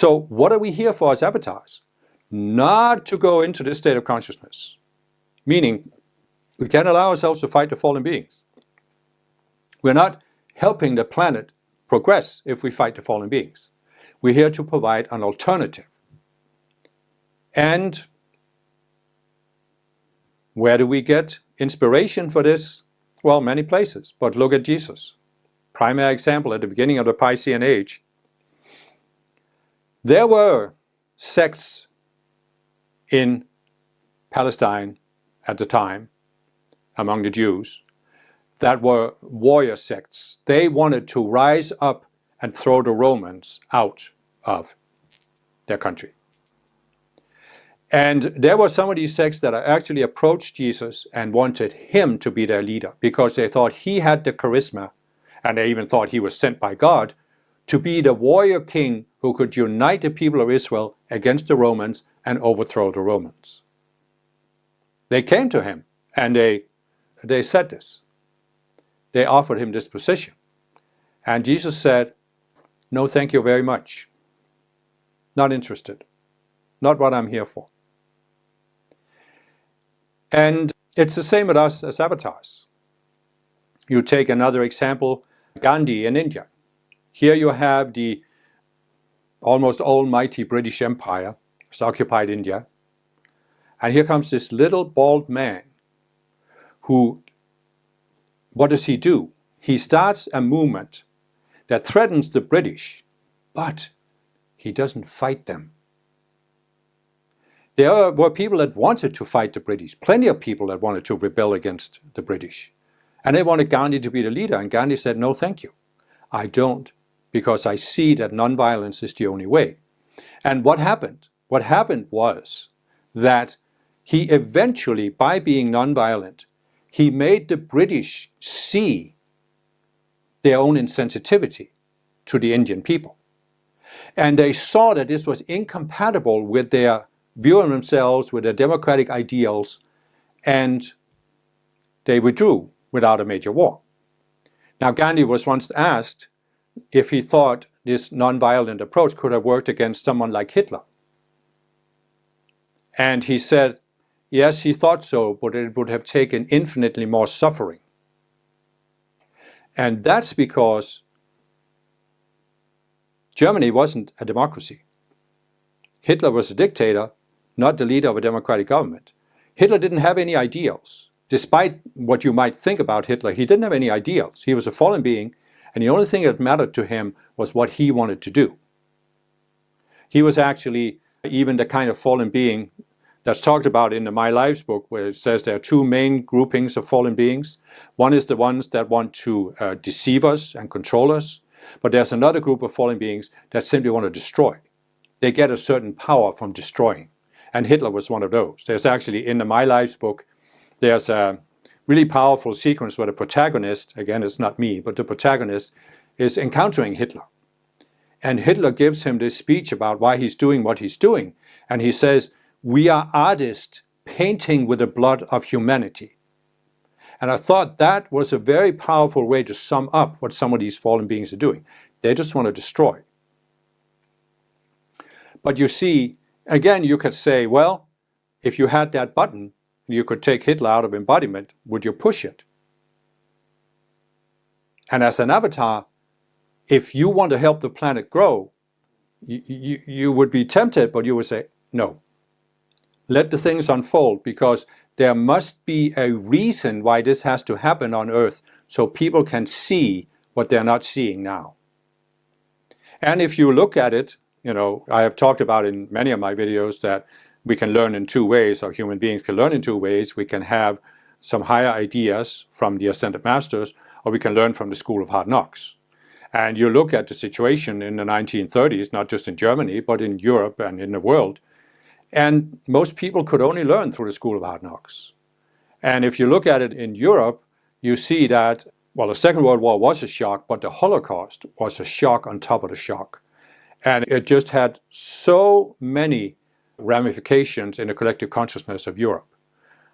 So what are we here for as avatars? Not to go into this state of consciousness. Meaning, we can't allow ourselves to fight the fallen beings. We're not helping the planet progress if we fight the fallen beings. We're here to provide an alternative. And where do we get inspiration for this? Well, many places, but look at Jesus. Primary example at the beginning of the Piscean Age. There were sects in Palestine at the time, among the Jews, that were warrior sects. They wanted to rise up and throw the Romans out of their country. And there were some of these sects that actually approached Jesus and wanted him to be their leader because they thought he had the charisma, and they even thought he was sent by God, to be the warrior king who could unite the people of Israel against the Romans and overthrow the Romans. They came to him and they said this. They offered him this position. And Jesus said, "No, thank you very much. Not interested. Not what I'm here for." And it's the same with us as avatars. You take another example, Gandhi in India. Here you have the almost almighty British Empire, it's occupied India. And here comes this little bald man who, what does he do? He starts a movement that threatens the British, but he doesn't fight them. There were people that wanted to fight the British, plenty of people that wanted to rebel against the British. And they wanted Gandhi to be the leader, and Gandhi said, "No, thank you. I don't, because I see that nonviolence is the only way." And what happened? What happened was that he eventually, by being nonviolent, he made the British see their own insensitivity to the Indian people. And they saw that this was incompatible with their view of themselves, with their democratic ideals, and they withdrew without a major war. Now, Gandhi was once asked if he thought this nonviolent approach could have worked against someone like Hitler. And he said, yes, he thought so, but it would have taken infinitely more suffering. And that's because Germany wasn't a democracy. Hitler was a dictator, not the leader of a democratic government. Hitler didn't have any ideals. Despite what you might think about Hitler, he didn't have any ideals. He was a fallen being, and the only thing that mattered to him was what he wanted to do. He was actually even the kind of fallen being that's talked about in the My Lives book, where it says there are two main groupings of fallen beings. One is the ones that want to deceive us and control us, but there's another group of fallen beings that simply want to destroy. They get a certain power from destroying, and Hitler was one of those. There's actually, in the My Lives book, there's a really powerful sequence where the protagonist, again it's not me, but the protagonist is encountering Hitler. And Hitler gives him this speech about why he's doing what he's doing. And he says, "We are artists painting with the blood of humanity." And I thought that was a very powerful way to sum up what some of these fallen beings are doing. They just want to destroy. But you see, again, you could say, well, if you had that button, you could take Hitler out of embodiment, would you push it? And as an avatar, if you want to help the planet grow, you would be tempted, but you would say, no. Let the things unfold, because there must be a reason why this has to happen on Earth, so people can see what they're not seeing now. And if you look at it, you know, I have talked about in many of my videos that we can learn in two ways, or human beings can learn in two ways. We can have some higher ideas from the Ascended Masters, or we can learn from the School of Hard Knocks. And you look at the situation in the 1930s, not just in Germany, but in Europe and in the world, and most people could only learn through the School of Hard Knocks. And if you look at it in Europe, you see that, well, the Second World War was a shock, but the Holocaust was a shock on top of the shock. And it just had so many ramifications in the collective consciousness of Europe.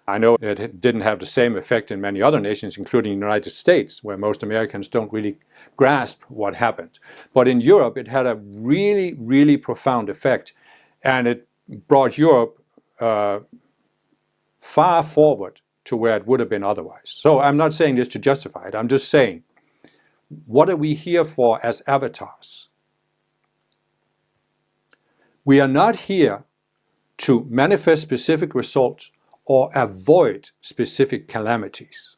I know it didn't have the same effect in many other nations, including the United States, where most Americans don't really grasp what happened. But in Europe, it had a really, really profound effect, and it brought Europe far forward to where it would have been otherwise. So I'm not saying this to justify it. I'm just saying, what are we here for as avatars? We are not here to manifest specific results or avoid specific calamities.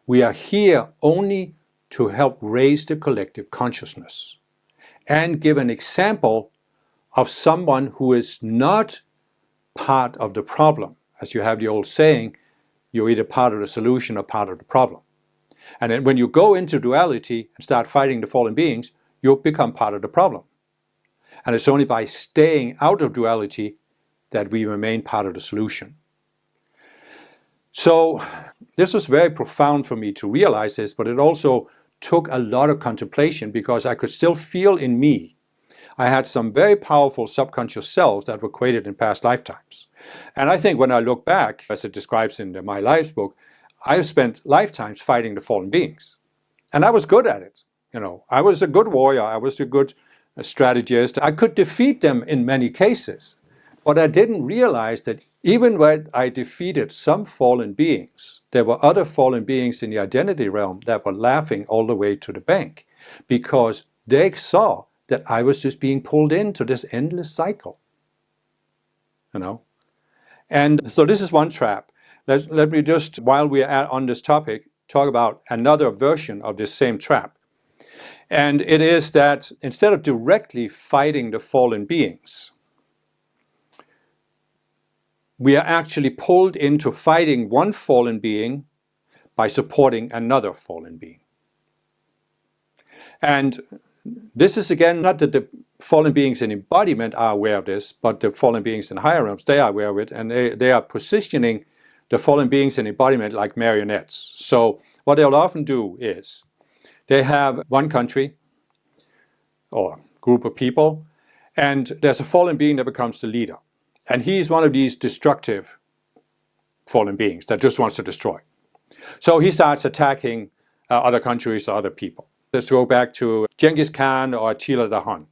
We are here only to help raise the collective consciousness and give an example of someone who is not part of the problem. As you have the old saying, you're either part of the solution or part of the problem. And then when you go into duality and start fighting the fallen beings, you'll become part of the problem. And it's only by staying out of duality that we remain part of the solution. So this was very profound for me to realize this, but it also took a lot of contemplation, because I could still feel in me I had some very powerful subconscious selves that were created in past lifetimes. And I think when I look back, as it describes in the My Lives book, I've spent lifetimes fighting the fallen beings. And I was good at it. I was a good warrior. I was a good strategist. I could defeat them in many cases. But I didn't realize that even when I defeated some fallen beings, there were other fallen beings in the identity realm that were laughing all the way to the bank, because they saw that I was just being pulled into this endless cycle. And so this is one trap. Let me just, while we are on this topic, talk about another version of this same trap. And it is that instead of directly fighting the fallen beings, we are actually pulled into fighting one fallen being by supporting another fallen being. And this is, again, not that the fallen beings in embodiment are aware of this, but the fallen beings in higher realms, they are aware of it, and they are positioning the fallen beings in embodiment like marionettes. So what they'll often do is they have one country or group of people, and there's a fallen being that becomes the leader. And he's one of these destructive fallen beings that just wants to destroy. So he starts attacking other countries or other people. Let's go back to Genghis Khan or Attila the Hun.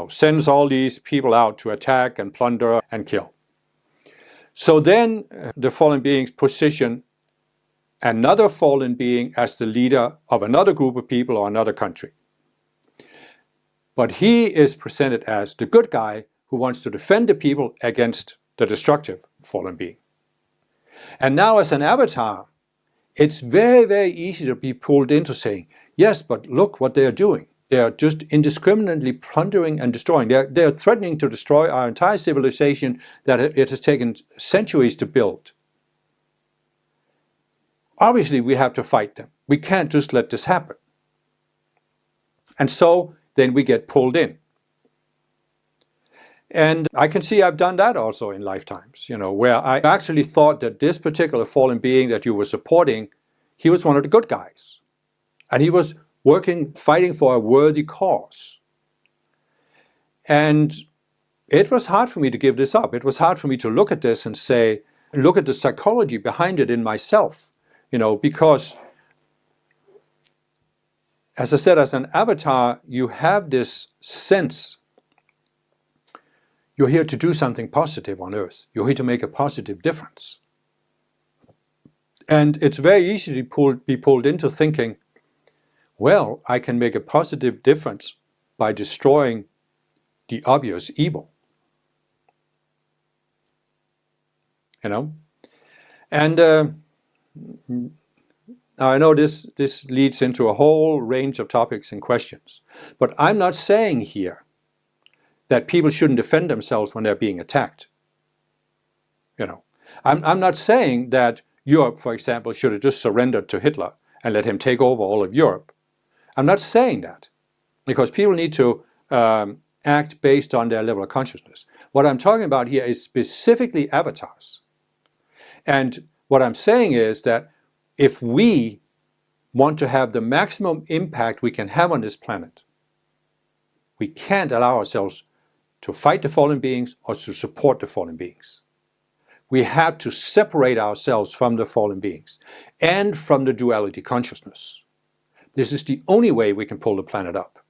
Sends all these people out to attack and plunder and kill. So then the fallen beings position another fallen being as the leader of another group of people or another country. But he is presented as the good guy who wants to defend the people against the destructive fallen being. And now as an avatar, it's very, very easy to be pulled into saying, yes, but look what they are doing. They are just indiscriminately plundering and destroying. They are threatening to destroy our entire civilization that it has taken centuries to build. Obviously, we have to fight them. We can't just let this happen. And so then we get pulled in. And I can see I've done that also in lifetimes, where I actually thought that this particular fallen being that you were supporting, he was one of the good guys. And he was fighting for a worthy cause. And it was hard for me to give this up. It was hard for me to look at this and say, look at the psychology behind it in myself, because, as I said, as an avatar, you have this sense you're here to do something positive on Earth. You're here to make a positive difference. And it's very easy to be pulled into thinking, well, I can make a positive difference by destroying the obvious evil. And now I know this leads into a whole range of topics and questions, but I'm not saying here that people shouldn't defend themselves when they're being attacked. I'm not saying that Europe, for example, should have just surrendered to Hitler and let him take over all of Europe. I'm not saying that, because people need to act based on their level of consciousness. What I'm talking about here is specifically avatars. And what I'm saying is that if we want to have the maximum impact we can have on this planet, we can't allow ourselves to fight the fallen beings or to support the fallen beings. We have to separate ourselves from the fallen beings and from the duality consciousness. This is the only way we can pull the planet up.